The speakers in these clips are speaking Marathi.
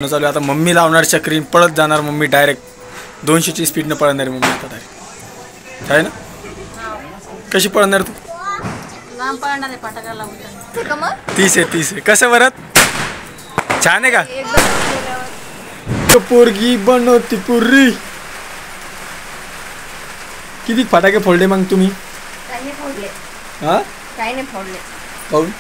चालू आता मम्मी लावणार चक्री पळत जाणार मम्मी डायरेक्ट 200ची स्पीडनं पळणार मम्मी आता डायरेक्ट आहे ना। कशी पळणार तू? लांब पळणार आहे पटाका लावून 30 आहे कसं वरत छान आहे का? पोरगी बनवती पुरी किती फटाके फोडले मग तुम्ही? काही नाही फोडले। हा काही नाही फोडले। काऊन?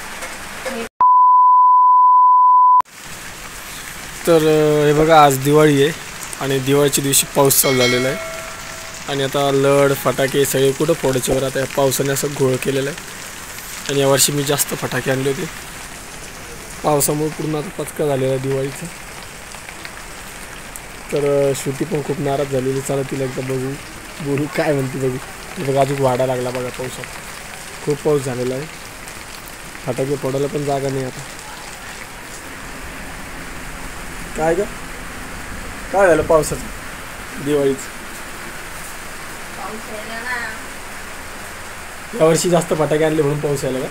तर हे बघा आज दिवाळी आहे आणि दिवाळीच्या दिवशी पाऊस चालू झालेला आहे आणि आता लड फटाके सगळे कुठं फोडायचे वर आता या पावसाने असं घोळ केलेला आहे आणि यावर्षी मी जास्त फटाके आणले होते पावसामुळे पूर्ण आता पचका झालेला आहे दिवाळीचा। तर श्रुती पण खूप नाराज झालेली चला तिला एकदा बघू बोलू काय म्हणते बघू। ते बघा अजून वाढा लागला बघा पावसात खूप पाऊस झालेला आहे फटाके फोडायला पण जागा नाही आता। काय ग काय झालं पावसाचं दिवाळीचं? यावर्षी जास्त फटाके आणले म्हणून पाऊस यायला का?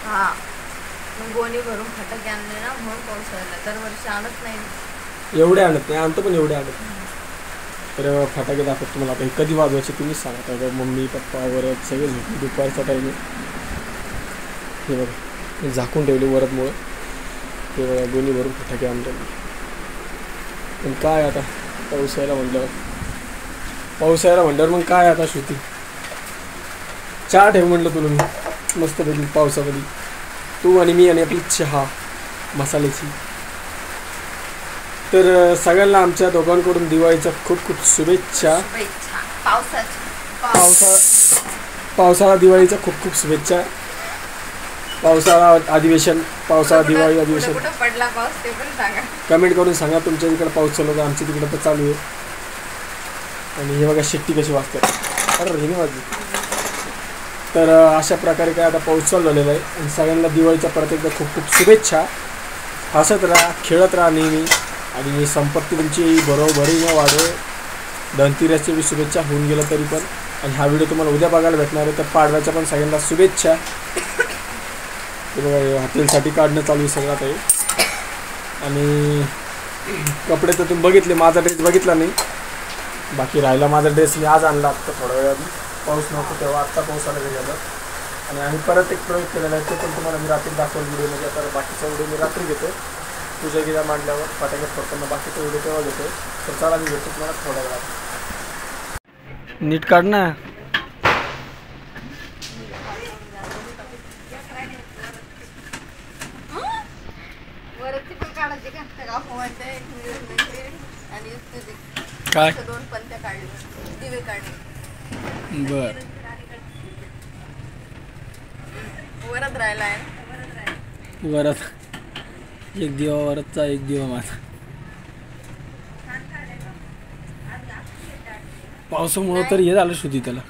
हा गोणी भरून फटाके आणले ना म्हणून पाऊस यायला। दरवर्षी आणत नाही एवढे आणत नाही आणतो पण एवढे आणत नाही। तर फटाके दाखवत तुम्हाला आता कधी वाजवायचे तुम्हीच सांगा। तर मम्मी पप्पा वरत सगळे झोपले दुपारचा टाईम हे बघा झाकून ठेवले वरतमुळं हे बघा गोणी भरून फटाके आणले पण काय आता पाऊस यायला म्हणल्यावर मग काय आता श्रुती चहा ठेव म्हणलं तुला मी मस्त पैकी पावसामध्ये तू आणि मी आणि आपली चहा मसाल्याची। तर सगळ्यांना आमच्या दोघांकडून दिवाळीच्या खूप खूप शुभेच्छा। पावसाळा दिवाळीच्या खूप खूप शुभेच्छा। पावसाळा अधिवेशन पावसाळा दिवाळी अधिवेशन पडला पाऊस ते पण सांगा कमेंट करून सांगा तुमच्या तिकडे पाऊस चालू आहे आमच्या तिकडे तर चालू आहे। आणि हे बघा शिट्टी कशी वाजते अरे हे नाही वाजली। तर अशा प्रकारे काय आता पाऊस चालू झालेला आहे आणि सगळ्यांना दिवाळीच्या परत एकदा खूप खूप शुभेच्छा। हसत राहा खेळत राहा नेहमी आणि संपत्ती तुमची भरोभरीने वाढो। धनतेरसची बी शुभेच्छा होऊन गेलं तरी पण आणि हा व्हिडिओ तुम्हाला उद्या बघायला भेटणार आहे तर पाडव्याच्या पण सगळ्यांना शुभेच्छा। ते बघा हॉटेलसाठी काढणं चालू आहे सगळं काही आणि कपडे तर तुम्ही बघितले माझा ड्रेस बघितला नाही बाकी राहिला माझा ड्रेस मी आज आणला आत्ता थोड्या वेळात पाऊस नव्हता तेव्हा आत्ता पाऊस आला गेला आणि आम्ही परत एक प्रयोग केलेला आहे ते पण तुम्हाला मी रात्री दाखवलं व्हिडिओमध्ये। आता बाकीचा व्हिडिओ मी रात्री घेतो पूजा गिरा मांडल्यावर फटाके फोडताना बाकीचा व्हिडिओ तेव्हा घेतो। तर चला मी घेतो तुम्हाला थोड्या वेळात नीट काढ ना। काय दोन पंत्या काढले दिवे काढले बर वरत राहिला आहे वरत एक दिवा वरतचा एक दिवा माझा। पावसामुळं तर हे झालं श्रुती त्याला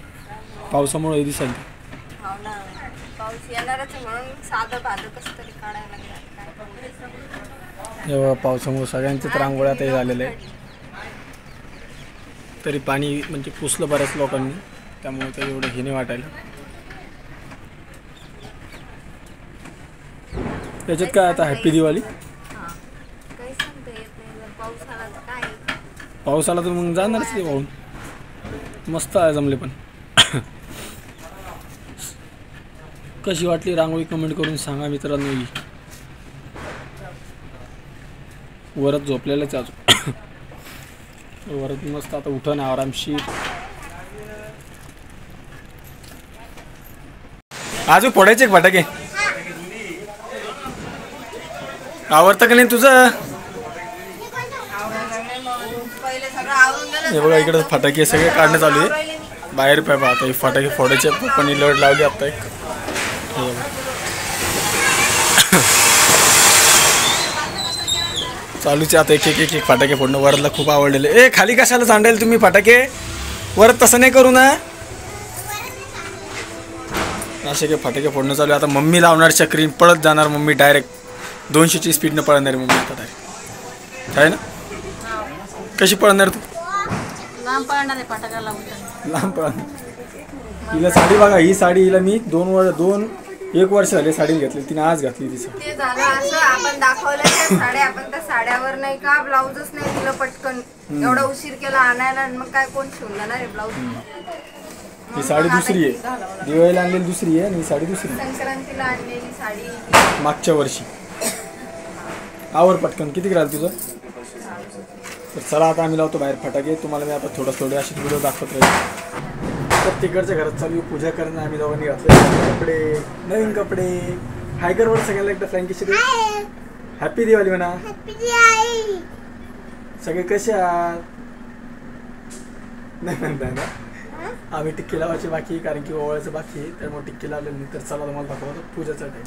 पावसामुळे दिसायला पाऊस येणारच म्हणून साधं भालं कसं तरी काढायला लागलं। पावसामुळे सगळ्यांचेच रांगोळ्या ते झालेलं आहे तरी पाणी म्हणजे पुसलं बऱ्याच लोकांनी त्यामुळे ते एवढं हे नाही वाटायला। त्याच्यात काय आता हॅपी दिवाळी पाऊस आला तर मग जाणारच ते वाहून मस्त आहे जमले पण कशी वाटली रांगोळी कमेंट करून सांगा मित्रांनो। वरत झोपलेलंच अजून वरत मस्त आता उठण आरामशीर अजून फोडायचे फटाके आवडतं का नाही तुझं? हे बघा इकडे फटाके सगळे काढणं चालू आहे बाहेर पाहिजे आता फटाके फोडायचे पप्पांनी लढ लावली आता एक चालूचे आता एक एक फटाके फोडणं वरतला खूप आवडलेले। ए खाली कशाला सांडायला तुम्ही फटाके वरत तसं नाही करू ना। असे काही फटाके फोडणं चालू आहे आता मम्मी लावणार चक्री पळत जाणार मम्मी डायरेक्ट 200ची स्पीडनं पळणार मम्मी आता डायरेक्ट आहे ना। कशी पळणार तू? लांब पळणार आहे पटाका लावून लांब पळणार हिला साडी बघा ही साडी हिला मी दोन 1 वर्ष झाले साडी घेतली तिने, आज घातली ती साडी. ते झालं असं आपण दाखवलं त्या साड्या, आपण त्या साड्यावर नाही का ब्लाऊजच नाही दिलं पटकन. एवढा उशीर केला आणायला आणि मग काय कोण शिवलं ना रे ब्लाऊज. ही साडी दुसरी आहे, दिवाळीला आणलेली दुसरी आहे आणि ही साडी दुसरी. संक्रांतीला आणलेली साडी मागच्या वर्षी. आवर पटकन, किती ग्राल तुझं? तर चला आता आम्ही लावतो बाहेर फटाके. तुम्हाला मी आता थोडे असे व्हिडिओ दाखवत राहील. तर तिकडच्या घरात चालू पूजा करणं. आम्ही दोघांनी घातले कपडे, नवीन कपडे. हायकरवर सगळ्यांना एकदा फ्रँकीशी हॅपी दिवाळी म्हणा. सगळे कसे आहात? नाही म्हणताय ना. आम्ही टिक्की लावायची बाकी, कारण की ओवाळायचं बाकी आहे, त्यामुळे टिक्की लावलेली नाही. तर चला तुम्हाला दाखवतो पूजाचा टाईम.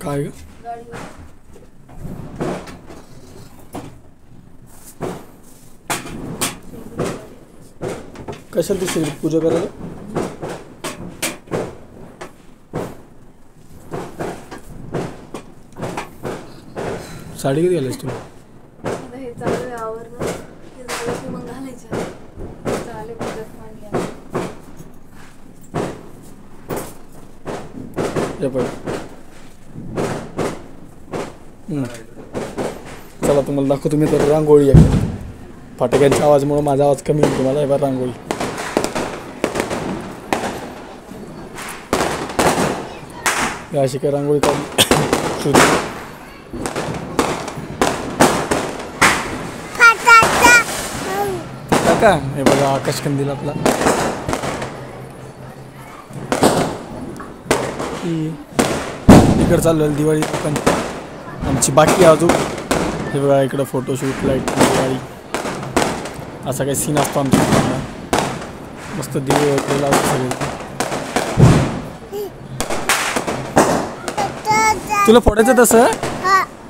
काय ग? कशाला ती सिगरेट पूजा करायला? साडी किती घालायची तुला? हे चालू आहे आवरणं, हे झालं की मग घालायचं. चालेल पूजाच मांडली. चला तुम्हाला दाखवतो मी तर रांगोळी आहे. फटाक्यांच्या आवाजमुळे माझा आवाज कमी होईल तुम्हाला. हे बघा रांगोळी. अशी काय रांगोळी काढली. का हे बघा आकाश कंदील आपला. इकडे चालू दिवाळी पण आमची बाकी अजून. हे बघा इकडं फोटोशूट, लाईट, दिवाळी असा काही सीन असतो आमच्या. मस्त दिवे वगैरे लावतो सगळे. तुला फोडायचं तसं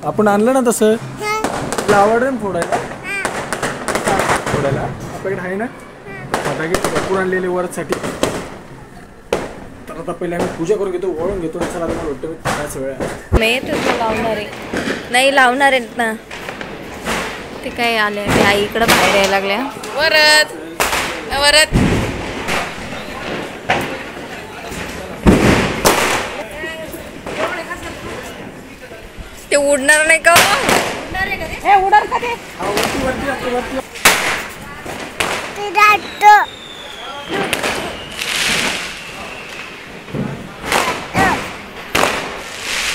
आपण आणलं ना तसं. तुला आवडलं ना फोडायला? फोडायला आपल्याकडे आहे ना फटाके भरपूर आणलेले वरसाठी. तर आता पहिले आम्ही पूजा करून घेतो, ओळून घेतो. चला तुम्हाला वाटतं मी काय सगळं नाही तुझं लावणार आहे. नाही लावणार आहेत ना ते. काय आले ते आई इकडं बाहेर यायला लागल्या. वरत वरत ते उडणार नाही का? उडणार का ते?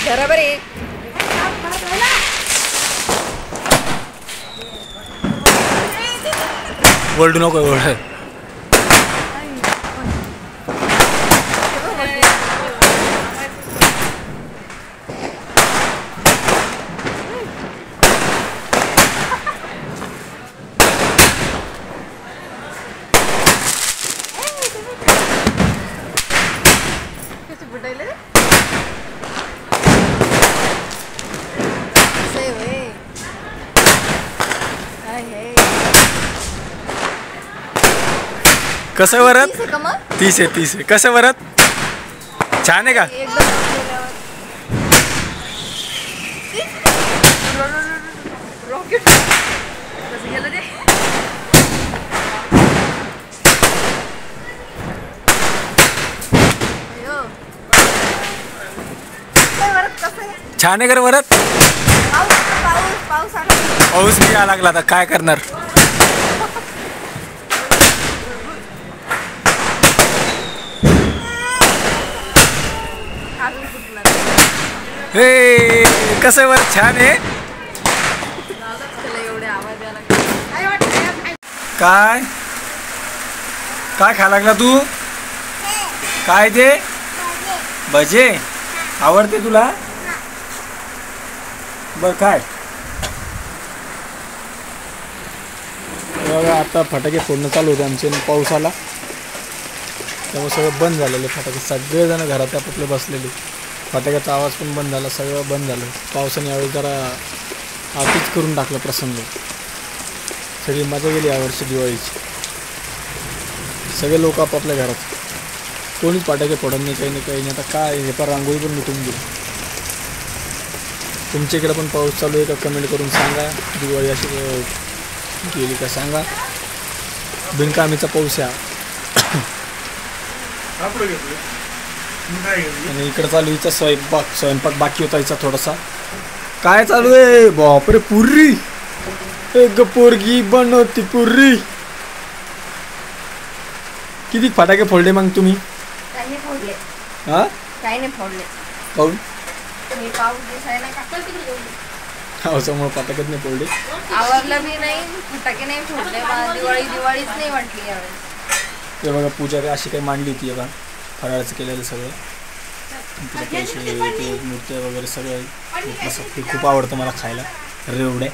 बरोबर आहे. वर्ल्ड नको वर्ल्ड. कसं वरत? 30 आहे. कसं वरत? छान आहे का? छान आहे का वरत? पाऊस मी यायला लागला आता काय करणार. हे कसं वर छान आहे. काय काय खायला लागला तू? काय ते भजे आवडते तुला? बर काय बघा आता फटाके फोडणं चालू होते आमचे. पाऊस आला त्यामुळे सगळं बंद झालेलं. फटाके सगळेजण घरात आपापले बसलेले. फटाक्याचा आवाज पण बंद झाला, सगळं बंद झालं. पावसाने यावेळी जरा आतीच करून टाकलं प्रसंग. सगळी मजा गेली यावर्षी दिवाळीची. सगळे लोक आपापल्या घरात, कोणीच फटाके फोडत नाही, काही नाही. आता काय हे पण रांगोळी पण मिटून गेली. तुमच्या इकडे पण पाऊस चालू आहे का कमेंट करून सांगा. दिवाळी अशी गेली का सांगा. बिनकामीचा पाऊस आहे. आणि इकडे चालू हिचा स्वयंपाक बाकी होता हिचा थोडासा. काय चालू आहे बापरे पुरी एक पोरगी बनवती पुरी. किती फटाके फोडले मग तुम्ही? काही फोडले. हा काही नाही फोडले. काऊन? मी पाऊस दिसायला पावसामुळे फटाकेच नाही फोडले. आवरलं मी नाही फटाके नाही फोडले. दिवाळीच नाही वाटली यावेळेस. ते बघा पूजा अशी काही मांडली होती बघा फराळाचं केलेलं सगळं. पैसे ते मूर्त्या वगैरे सगळं असं ते खूप आवडतं मला खायला. रेवड्या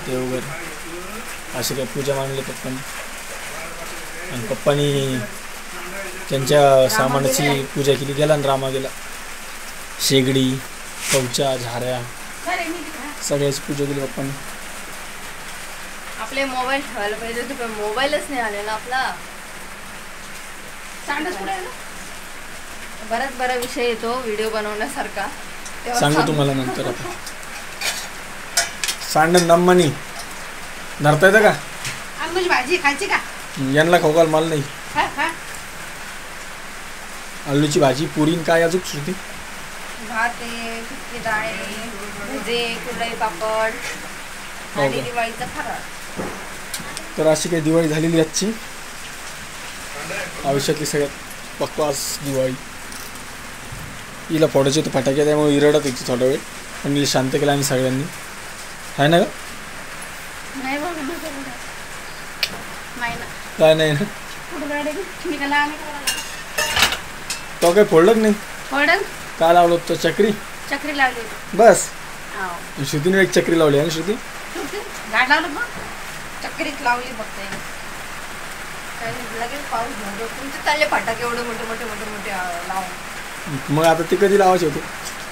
ते वगैरे अशी काही पूजा मांडली पप्पांनी. आणि पप्पांनी त्यांच्या सामानाची पूजा केली. गेला आणि रामा गेला. शेगडी कवचा झाऱ्या सगळ्याची पूजा केली पप्पांनी. आपले मोबाईल ठेवायला पाहिजे होते पण मोबाईलच नाही आलेला आपला. बराच बरा विषय येतो व्हिडिओ बनवण्यासारखा. सांगू तुम्हाला नंतर. आता सांडण दम्मानी धरता येतं का? आंब्याची भाजी खायची का? यांना खाऊ घाल मला नाही. आलूची भाजी पुरी काय अजून श्रुती? भात आहे, फिक्की डाळ आहे, भजे, कुरडई पापड आणि दिवाळीचा फराळ. तर अशी काही दिवाळी झालेली आजची. आयुष्यातली सगळ्यात बकवास दिवाळी. हिला फोडायचे होते फटाके त्यामुळे इरडत होती थोडा वेळ. पण हिला शांत केलं आम्ही सगळ्यांनी. आहे ना ग? काय नाही ना तो काय फोडलंच नाही. काय लावलं होतं? चक्री लावली बस. श्रुतीने एक चक्री लावली आहे ना श्रुती? चक्रीच लावली फक्त. लगेच पाऊस झाला. तुमचे चालले फटाके एवढे मोठे लावून. मग आता ती कधी लावायची होती?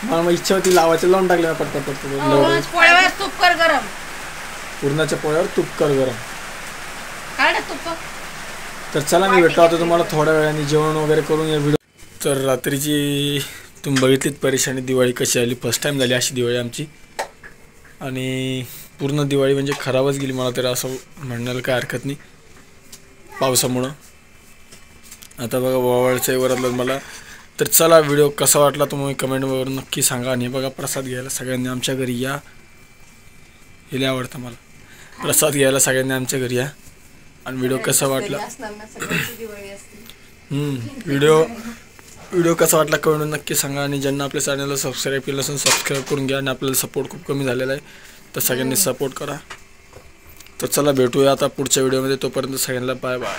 मला इच्छा होती लावायचं लावून टाकले पटपट. पोळ्यावर तूप कर गरम. पूर्णाच्या पोळ्यावर तूप कर गरम. काय तूप? तर चला मी भेटलो होतो तुम्हाला थोड्या वेळाने जेवण वगैरे करून या व्हिडिओ. तर रात्रीची तुम्ही बघितलीत परेशानी. दिवाळी कशी आली. फर्स्ट टाईम झाली अशी दिवाळी आमची. आणि पूर्ण दिवाळी म्हणजे खराबच गेली मला तरी असं म्हणण्याला काय हरकत नाही पावसामुळं. आता बघा वावळचं वरातलं मला. तर चला व्हिडिओ कसा वाटला तुम्ही कमेंटवर नक्की सांगा. आणि बघा प्रसाद घ्यायला सगळ्यांनी आमच्या घरी या. हे आवडतं मला. प्रसाद घ्यायला सगळ्यांनी आमच्या घरी या. आणि व्हिडिओ कसा वाटला व्हिडिओ कसा वाटला कमेंट नक्की सांगा. आणि ज्यांना आपल्या चॅनलला सबस्क्राईब केलं असेल सबस्क्राईब करून घ्या. आणि आपल्याला सपोर्ट खूप कमी झालेला आहे तर सगळ्यांनी सपोर्ट करा. तर चला भेटूया आता पुढच्या व्हिडिओमध्ये. तोपर्यंत सगळ्यांना बाय बाय.